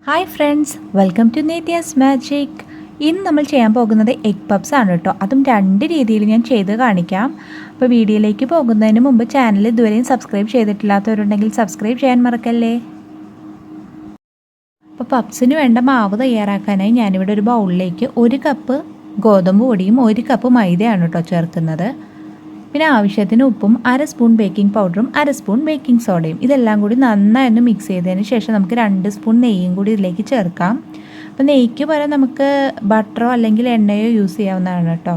Hi friends, welcome to Nethyasmagic. ഇന്ന് നമ്മൾ ചെയ്യാൻ പോകുന്നത് എഗ് പപ്സ് ആണ് കേട്ടോ. അതും രണ്ട് രീതിയിൽ ഞാൻ ചെയ്ത് കാണിക്കാം. അപ്പോൾ വീഡിയോയിലേക്ക് പോകുന്നതിന് മുമ്പ് ചാനൽ ഇതുവരെയും സബ്സ്ക്രൈബ് ചെയ്തിട്ടില്ലാത്തവരുണ്ടെങ്കിൽ സബ്സ്ക്രൈബ് ചെയ്യാൻ മറക്കല്ലേ. അപ്പോൾ പപ്സിന് വേണ്ട മാവ് തയ്യാറാക്കാനായി ഞാനിവിടെ ഒരു ബൗളിലേക്ക് 1 കപ്പ് ഗോതമ്പ് പൊടിയും 1 കപ്പ് മൈദയാണ് കേട്ടോ ചേർക്കുന്നത്. പിന്നെ ആവശ്യത്തിന് ഉപ്പും 1/2 സ്പൂൺ ബേക്കിംഗ് പൗഡറും 1/2 സ്പൂൺ ബേക്കിംഗ് സോഡയും ഇതെല്ലാം കൂടി നന്നായി ഒന്ന് മിക്സ് ചെയ്തതിന് ശേഷം നമുക്ക് 2 സ്പൂൺ നെയ്യും കൂടി ഇതിലേക്ക് ചേർക്കാം. അപ്പോൾ നെയ്ക്ക് പകരം നമുക്ക് ബട്ടറോ അല്ലെങ്കിൽ എണ്ണയോ യൂസ് ചെയ്യാവുന്നതാണ് കേട്ടോ.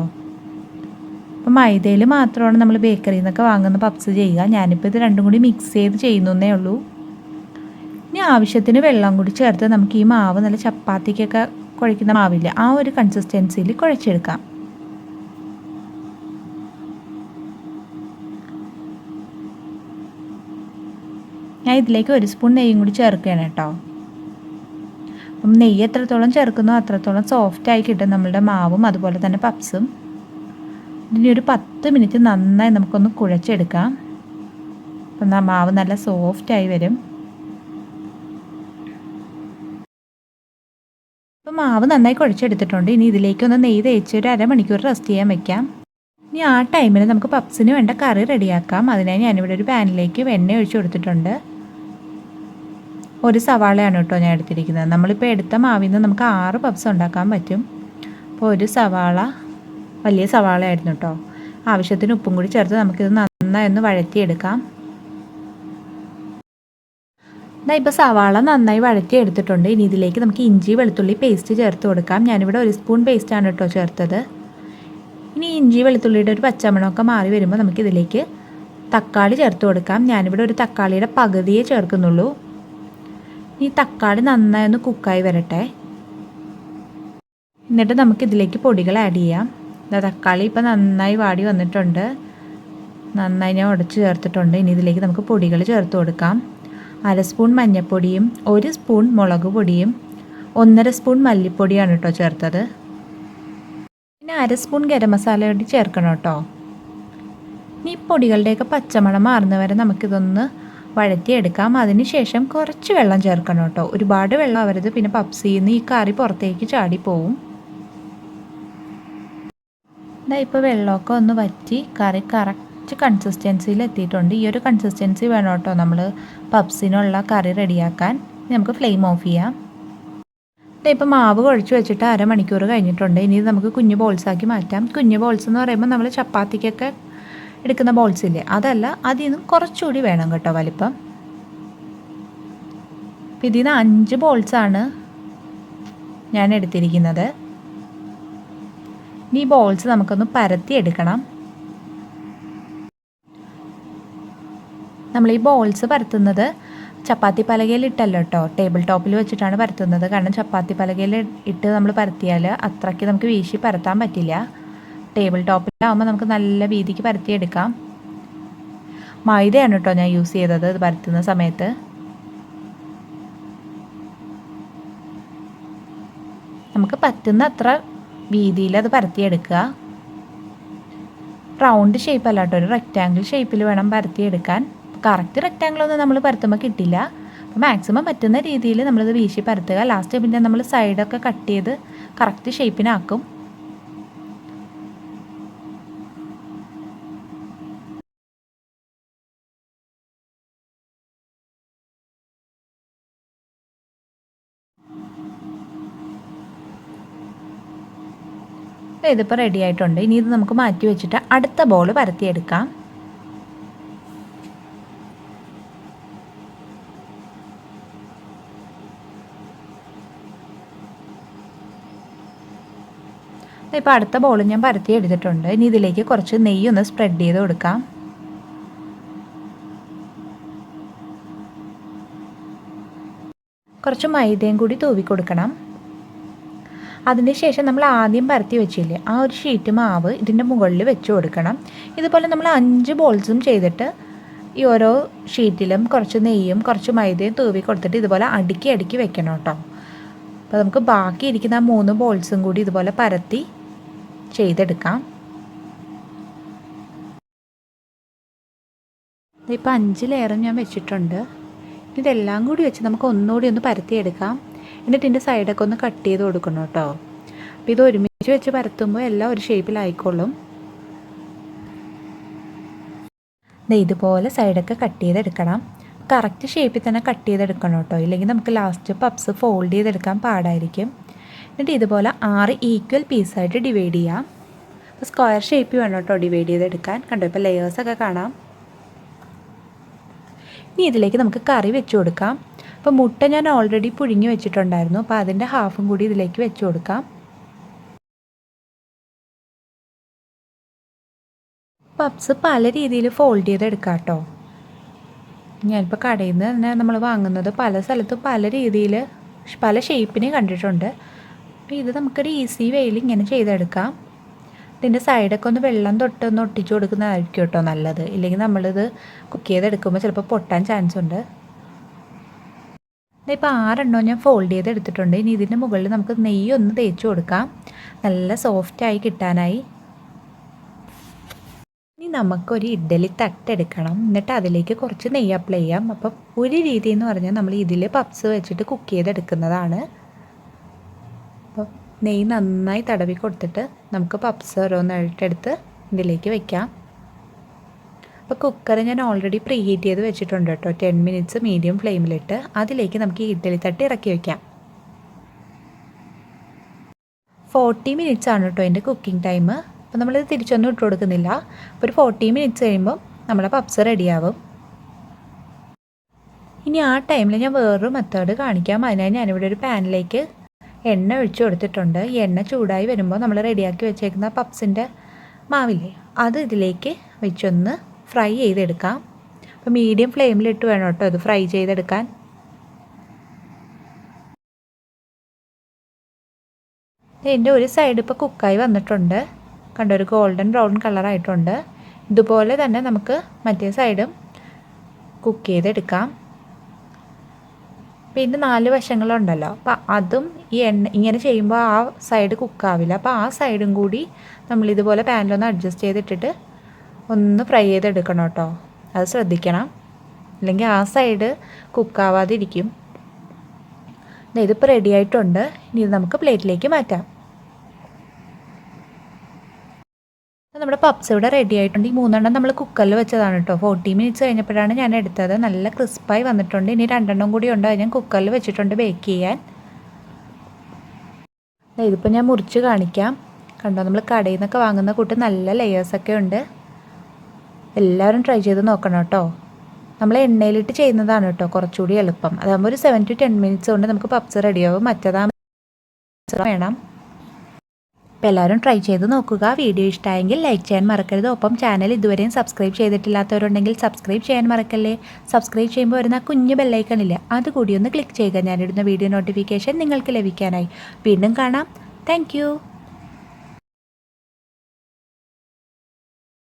അപ്പോൾ മൈദയിൽ മാത്രമാണ് നമ്മൾ ബേക്കറിയിൽ നിന്നൊക്കെ വാങ്ങുന്ന പപ്സ് ചെയ്യുക. ഞാനിപ്പോൾ ഇത് രണ്ടും കൂടി മിക്സ് ചെയ്ത് ചെയ്യുന്നേ ഉള്ളൂ. ഇനി ആവശ്യത്തിന് വെള്ളം കൂടി ചേർത്ത് നമുക്ക് ഈ മാവ് നല്ല ചപ്പാത്തിക്കൊക്കെ കുഴയ്ക്കുന്ന മാവില്ല, ആ ഒരു കൺസിസ്റ്റൻസിയിൽ കുഴച്ചെടുക്കാം. ഞാൻ ഇതിലേക്ക് 1 സ്പൂൺ നെയ്യും കൂടി ചേർക്കുകയാണ് കേട്ടോ. അപ്പം നെയ്യ് എത്രത്തോളം ചേർക്കുന്നോ അത്രത്തോളം സോഫ്റ്റായി കിട്ടും നമ്മളുടെ മാവും അതുപോലെ തന്നെ പപ്സും. ഇനി ഒരു 10 മിനിറ്റ് നന്നായി നമുക്കൊന്ന് കുഴച്ചെടുക്കാം. അപ്പം മാവ് നല്ല സോഫ്റ്റായി വരും. അപ്പം മാവ് നന്നായി കുഴച്ചെടുത്തിട്ടുണ്ട്. ഇനി ഇതിലേക്കൊന്ന് നെയ്യ് തേച്ച് ഒരു അരമണിക്കൂർ റെസ്റ്റ് ചെയ്യാൻ വെക്കാം. ഇനി ആ ടൈമിൽ നമുക്ക് പപ്സിന് വേണ്ട കറി റെഡിയാക്കാം. അതിനായി ഞാനിവിടെ ഒരു പാനിലേക്ക് എണ്ണ ഒഴിച്ച് കൊടുത്തിട്ടുണ്ട്. 1 സവാളയാണ് കേട്ടോ ഞാൻ എടുത്തിരിക്കുന്നത്. നമ്മളിപ്പോൾ എടുത്ത മാവിൽ നിന്ന് നമുക്ക് 6 പപ്സ് ഉണ്ടാക്കാൻ പറ്റും. അപ്പോൾ 1 സവാള, വലിയ സവാളയായിരുന്നു കേട്ടോ. ആവശ്യത്തിന് ഉപ്പും കൂടി ചേർത്ത് നമുക്കിത് നന്നായി ഒന്ന് വഴറ്റിയെടുക്കാം. ഇപ്പോൾ സവാള നന്നായി വഴറ്റിയെടുത്തിട്ടുണ്ട്. ഇനി ഇതിലേക്ക് നമുക്ക് ഇഞ്ചി വെളുത്തുള്ളി പേസ്റ്റ് ചേർത്ത് കൊടുക്കാം. ഞാനിവിടെ 1 സ്പൂൺ പേസ്റ്റാണ് കേട്ടോ ചേർത്തത്. ഇനി ഇഞ്ചി വെളുത്തുള്ളിയുടെ ഒരു പച്ചമണമൊക്കെ മാറി വരുമ്പോൾ നമുക്കിതിലേക്ക് തക്കാളി ചേർത്ത് കൊടുക്കാം. ഞാനിവിടെ ഒരു തക്കാളിയുടെ പകുതിയെ ചേർക്കുന്നുള്ളൂ. ഈ തക്കാളി നന്നായി ഒന്ന് കുക്കായി വരട്ടെ. എന്നിട്ട് നമുക്കിതിലേക്ക് പൊടികൾ ആഡ് ചെയ്യാം. തക്കാളി ഇപ്പോൾ നന്നായി വാടി വന്നിട്ടുണ്ട്. നന്നായി ഞാൻ ഉടച്ച് ചേർത്തിട്ടുണ്ട്. ഇനി ഇതിലേക്ക് നമുക്ക് പൊടികൾ ചേർത്ത് കൊടുക്കാം. 1/2 സ്പൂൺ മഞ്ഞൾപ്പൊടിയും 1 സ്പൂൺ മുളക് പൊടിയും 1/2 സ്പൂൺ മല്ലിപ്പൊടിയാണ് കേട്ടോ ചേർത്തത്. പിന്നെ 1/2 സ്പൂൺ ഗരം മസാല കൂടി ചേർക്കണം കേട്ടോ. ഇനി പൊടികളുടെയൊക്കെ പച്ചമണം മാറുന്നവരെ നമുക്കിതൊന്ന് വഴറ്റിയെടുക്കാം. അതിനുശേഷം കുറച്ച് വെള്ളം ചേർക്കണം കേട്ടോ. ഒരുപാട് വെള്ളം ആവരുത്, പിന്നെ പപ്സിൽ നിന്ന് ഈ കറി പുറത്തേക്ക് ചാടിപ്പോവും. ഇപ്പോൾ വെള്ളമൊക്കെ ഒന്ന് വറ്റി കറി കറക്റ്റ് കൺസിസ്റ്റൻസിയിൽ എത്തിയിട്ടുണ്ട്. ഈ ഒരു കൺസിസ്റ്റൻസി വേണം കേട്ടോ നമ്മൾ പപ്സിനുള്ള കറി റെഡിയാക്കാൻ. നമുക്ക് ഫ്ലെയിം ഓഫ് ചെയ്യാം. ഇപ്പോൾ മാവ് കുഴച്ച് വെച്ചിട്ട് അരമണിക്കൂർ കഴിഞ്ഞിട്ടുണ്ട്. ഇനി നമുക്ക് കുഞ്ഞു ബോൾസാക്കി മാറ്റാം. കുഞ്ഞു ബോൾസ് എന്ന് പറയുമ്പോൾ നമ്മൾ ചപ്പാത്തിക്കൊക്കെ എടുക്കുന്ന ബോൾസ് ഇല്ലേ, അതല്ല, അതിൽ നിന്നും കുറച്ചുകൂടി വേണം കേട്ടോ വലിപ്പം. അപ്പോൾ ഇതിൽ നിന്ന് 5 ബോൾസാണ് ഞാൻ എടുത്തിരിക്കുന്നത്. ഇനി ഈ ബോൾസ് നമുക്കൊന്ന് പരത്തി എടുക്കണം. നമ്മൾ ഈ ബോൾസ് പരത്തുന്നത് ചപ്പാത്തി പലകയിൽ ഇട്ടല്ലോ കേട്ടോ, ടേബിൾ ടോപ്പിൽ വെച്ചിട്ടാണ് പരത്തുന്നത്. കാരണം ചപ്പാത്തി പലകയിൽ ഇട്ട് നമ്മൾ പരത്തിയാൽ അത്രയ്ക്ക് നമുക്ക് വീശി പരത്താൻ പറ്റില്ല. ടേബിൾ ടോപ്പിലാവുമ്പോൾ നമുക്ക് നല്ല വീതിക്ക് പരത്തിയെടുക്കാം. മൈദയാണ് കേട്ടോ ഞാൻ യൂസ് ചെയ്തത് ഇത് പരത്തുന്ന സമയത്ത്. നമുക്ക് പറ്റുന്ന അത്ര വീതിയിൽ അത് പരത്തിയെടുക്കുക. റൗണ്ട് ഷേപ്പ് അല്ല കേട്ടോ, ഒരു റെക്റ്റാങ്കിൾ ഷേപ്പിൽ വേണം പരത്തിയെടുക്കാൻ. കറക്റ്റ് റെക്റ്റാങ്കിളൊന്നും നമ്മൾ പരത്തുമ്പോൾ കിട്ടില്ല. അപ്പോൾ മാക്സിമം പറ്റുന്ന രീതിയിൽ നമ്മളിത് വീശി പരത്തുക. ലാസ്റ്റ് പിന്നെ നമ്മൾ സൈഡൊക്കെ കട്ട് ചെയ്ത് കറക്റ്റ് ഷേപ്പിനാക്കും. ഇതിപ്പോൾ റെഡി ആയിട്ടുണ്ട്. ഇനി ഇത് നമുക്ക് മാറ്റി വെച്ചിട്ട് അടുത്ത ബോൾ പരത്തിയെടുക്കാം. ഇപ്പോൾ അടുത്ത ബോൾ ഞാൻ പരത്തി എടുത്തിട്ടുണ്ട്. ഇനി ഇതിലേക്ക് കുറച്ച് നെയ്യ് ഒന്ന് സ്പ്രെഡ് ചെയ്ത് കൊടുക്കാം. കുറച്ച് മൈദയും കൂടി തൂവി കൊടുക്കണം. അതിനുശേഷം നമ്മൾ ആദ്യം പരത്തി വെച്ചില്ലേ ആ ഒരു ഷീറ്റ് മാവ് ഇതിൻ്റെ മുകളിൽ വെച്ച് കൊടുക്കണം. ഇതുപോലെ നമ്മൾ 5 ബോൾസും ചെയ്തിട്ട് ഈ ഓരോ ഷീറ്റിലും കുറച്ച് നെയ്യും കുറച്ച് മൈദയും തൂവി കൊടുത്തിട്ട് ഇതുപോലെ അടുക്കി അടുക്കി വെക്കണം കേട്ടോ. അപ്പോൾ നമുക്ക് ബാക്കി ഇരിക്കുന്ന 3 ബോൾസും കൂടി ഇതുപോലെ പരത്തി ചെയ്തെടുക്കാം. ഇപ്പോൾ 5 ലെയറും ഞാൻ വെച്ചിട്ടുണ്ട്. ഇതെല്ലാം കൂടി വെച്ച് നമുക്ക് ഒന്നുകൂടി ഒന്ന് പരത്തിയെടുക്കാം. എന്നിട്ട് ഇതിൻ്റെ സൈഡൊക്കെ ഒന്ന് കട്ട് ചെയ്ത് കൊടുക്കണം കേട്ടോ. അപ്പോൾ ഇത് ഒരുമിച്ച് വെച്ച് പരത്തുമ്പോൾ എല്ലാം ഒരു ഷേപ്പിലായിക്കോളും. ഇതുപോലെ സൈഡൊക്കെ കട്ട് ചെയ്തെടുക്കണം. കറക്റ്റ് ഷേപ്പിൽ തന്നെ കട്ട് ചെയ്തെടുക്കണം കേട്ടോ, ഇല്ലെങ്കിൽ നമുക്ക് ലാസ്റ്റ് പപ്സ് ഫോൾഡ് ചെയ്തെടുക്കാൻ പാടായിരിക്കും. എന്നിട്ട് ഇതുപോലെ 6 ഈക്വൽ പീസായിട്ട് ഡിവൈഡ് ചെയ്യാം. അപ്പോൾ സ്ക്വയർ ഷേപ്പിൽ വേണം കേട്ടോ ഡിവൈഡ് ചെയ്തെടുക്കാൻ. കണ്ടോ ഇപ്പോൾ ലെയേഴ്സൊക്കെ കാണാം. ഇനി ഇതിലേക്ക് നമുക്ക് കറി വെച്ച് കൊടുക്കാം. അപ്പോൾ മുട്ട ഞാൻ ഓൾറെഡി പുഴുങ്ങി വെച്ചിട്ടുണ്ടായിരുന്നു, അപ്പോൾ അതിൻ്റെ ഹാഫും കൂടി ഇതിലേക്ക് വെച്ച് കൊടുക്കാം. പപ്സ് പല രീതിയിൽ ഫോൾഡ് ചെയ്തെടുക്കാം കേട്ടോ. ഞാനിപ്പോൾ കടയിൽ നിന്ന് തന്നെ നമ്മൾ വാങ്ങുന്നത് പല സ്ഥലത്തും പല രീതിയിൽ പല ഷേപ്പിന് കണ്ടിട്ടുണ്ട്. അപ്പോൾ ഇത് നമുക്കൊരു ഈസി വേയിൽ ഇങ്ങനെ ചെയ്തെടുക്കാം. ഇതിൻ്റെ സൈഡൊക്കെ ഒന്ന് വെള്ളം തൊട്ടൊന്ന് ഒട്ടിച്ച് കൊടുക്കുന്നതായിരിക്കും കേട്ടോ നല്ലത്, ഇല്ലെങ്കിൽ നമ്മളിത് കുക്ക് ചെയ്തെടുക്കുമ്പോൾ ചിലപ്പോൾ പൊട്ടാൻ ചാൻസ് ഉണ്ട്. ഇപ്പോൾ 6 എണ്ണം ഞാൻ ഫോൾഡ് ചെയ്തെടുത്തിട്ടുണ്ട്. ഇനി ഇതിൻ്റെ മുകളിൽ നമുക്ക് നെയ്യ് ഒന്ന് തേച്ച് കൊടുക്കാം, നല്ല സോഫ്റ്റായി കിട്ടാനായി. ഇനി നമുക്കൊരു ഇഡ്ഡലി തട്ടെടുക്കണം, എന്നിട്ട് അതിലേക്ക് കുറച്ച് നെയ്യ് അപ്ലൈ ചെയ്യാം. അപ്പം ഒരു രീതി എന്ന് പറഞ്ഞാൽ നമ്മൾ ഇതിൽ പപ്സ് വെച്ചിട്ട് കുക്ക് ചെയ്തെടുക്കുന്നതാണ്. അപ്പം നെയ്യ് നന്നായി തടവി കൊടുത്തിട്ട് നമുക്ക് പപ്സ് ഓരോന്നായിട്ടെടുത്ത് ഇതിലേക്ക് വെക്കാം. അപ്പോൾ കുക്കർ ഞാൻ ഓൾറെഡി പ്രീ ഹീറ്റ് ചെയ്ത് വെച്ചിട്ടുണ്ട് കേട്ടോ, 10 മിനിറ്റ്സ് മീഡിയം ഫ്ലെയിമിലിട്ട്. അതിലേക്ക് നമുക്ക് ഈ ഇഡ്ഡലി തട്ട് ഇറക്കി വയ്ക്കാം. 40 മിനിറ്റ്സ് ആണ് കേട്ടോ എൻ്റെ കുക്കിംഗ് ടൈം. അപ്പോൾ നമ്മളിത് തിരിച്ചൊന്നും ഇട്ട് കൊടുക്കുന്നില്ല. അപ്പോൾ ഒരു 40 മിനിറ്റ്സ് കഴിയുമ്പോൾ നമ്മുടെ പപ്സ് റെഡിയാവും. ഇനി ആ ടൈമിൽ ഞാൻ വേറൊരു മെത്തേഡ് കാണിക്കാം. അതിനായി ഞാനിവിടെ ഒരു പാനിലേക്ക് എണ്ണ ഒഴിച്ച് കൊടുത്തിട്ടുണ്ട്. ഈ എണ്ണ ചൂടായി വരുമ്പോൾ നമ്മൾ റെഡിയാക്കി വെച്ചേക്കുന്ന പപ്സിൻ്റെ മാവില്ലേ, അത് ഇതിലേക്ക് വെച്ചൊന്ന് ഫ്രൈ ചെയ്തെടുക്കാം. അപ്പോൾ മീഡിയം ഫ്ലെയിമിലിട്ട് വേണം കേട്ടോ ഇത് ഫ്രൈ ചെയ്തെടുക്കാൻ. എൻ്റെ ഒരു സൈഡ് ഇപ്പോൾ കുക്കായി വന്നിട്ടുണ്ട്, കണ്ടോ, ഒരു ഗോൾഡൻ ബ്രൗൺ കളറായിട്ടുണ്ട്. ഇതുപോലെ തന്നെ നമുക്ക് മറ്റേ സൈഡും കുക്ക് ചെയ്തെടുക്കാം. പിന്നെ 4 വശങ്ങളുണ്ടല്ലോ, അപ്പോൾ അതും ഈ എണ്ണ ഇങ്ങനെ ചെയ്യുമ്പോൾ ആ സൈഡ് കുക്കാവില്ല. അപ്പോൾ ആ സൈഡും കൂടി നമ്മളിതുപോലെ പാനിലൊന്ന് അഡ്ജസ്റ്റ് ചെയ്തിട്ടിട്ട് ഒന്ന് ഫ്രൈ ചെയ്തെടുക്കണം കേട്ടോ, അത് ശ്രദ്ധിക്കണം, അല്ലെങ്കിൽ ആ സൈഡ് കുക്കാവാതിരിക്കും. ഇതിപ്പോൾ റെഡി ആയിട്ടുണ്ട്. ഇനി ഇത് നമുക്ക് പ്ലേറ്റിലേക്ക് മാറ്റാം. നമ്മുടെ പപ്സ് ഇവിടെ റെഡി ആയിട്ടുണ്ട്. ഈ 3 എണ്ണം നമ്മൾ കുക്കറിൽ വെച്ചതാണ് കേട്ടോ. 40 മിനിറ്റ്സ് കഴിഞ്ഞപ്പോഴാണ് ഞാൻ എടുത്തത്. നല്ല ക്രിസ്പായി വന്നിട്ടുണ്ട്. ഇനി 2 എണ്ണം കൂടി ഉണ്ട്, ഞാൻ കുക്കറിൽ വെച്ചിട്ടുണ്ട് ബേക്ക് ചെയ്യാൻ. ഇതിപ്പോൾ ഞാൻ മുറിച്ച് കാണിക്കാം. കണ്ടോ, നമ്മൾ കടയിൽ നിന്നൊക്കെ വാങ്ങുന്ന കൂട്ട് നല്ല ലെയേഴ്സൊക്കെ ഉണ്ട്. എല്ലാവരും ട്രൈ ചെയ്ത് നോക്കണം കേട്ടോ. നമ്മൾ എണ്ണയിലിട്ട് ചെയ്യുന്നതാണ് കേട്ടോ കുറച്ചുകൂടി എളുപ്പം. അതാകുമ്പോൾ ഒരു 7 to 10 മിനിറ്റ്സ് കൊണ്ട് നമുക്ക് പപ്സ് റെഡിയാവും. മറ്റേതാകുമ്പോൾ വേണം. അപ്പോൾ എല്ലാവരും ട്രൈ ചെയ്ത് നോക്കുക. വീഡിയോ ഇഷ്ടമായെങ്കിൽ ലൈക്ക് ചെയ്യാൻ മറക്കരുത്. ഒപ്പം ചാനൽ ഇതുവരെയും സബ്സ്ക്രൈബ് ചെയ്തിട്ടില്ലാത്തവരുണ്ടെങ്കിൽ സബ്സ്ക്രൈബ് ചെയ്യാൻ മറക്കല്ലേ. സബ്സ്ക്രൈബ് ചെയ്യുമ്പോൾ വരുന്ന കുഞ്ഞു ബെല്ലൈക്കണില്ലേ, അതുകൂടി ഒന്ന് ക്ലിക്ക് ചെയ്യുക, ഞാനിടുന്ന വീഡിയോ നോട്ടിഫിക്കേഷൻ നിങ്ങൾക്ക് ലഭിക്കാനായി. വീണ്ടും കാണാം. താങ്ക്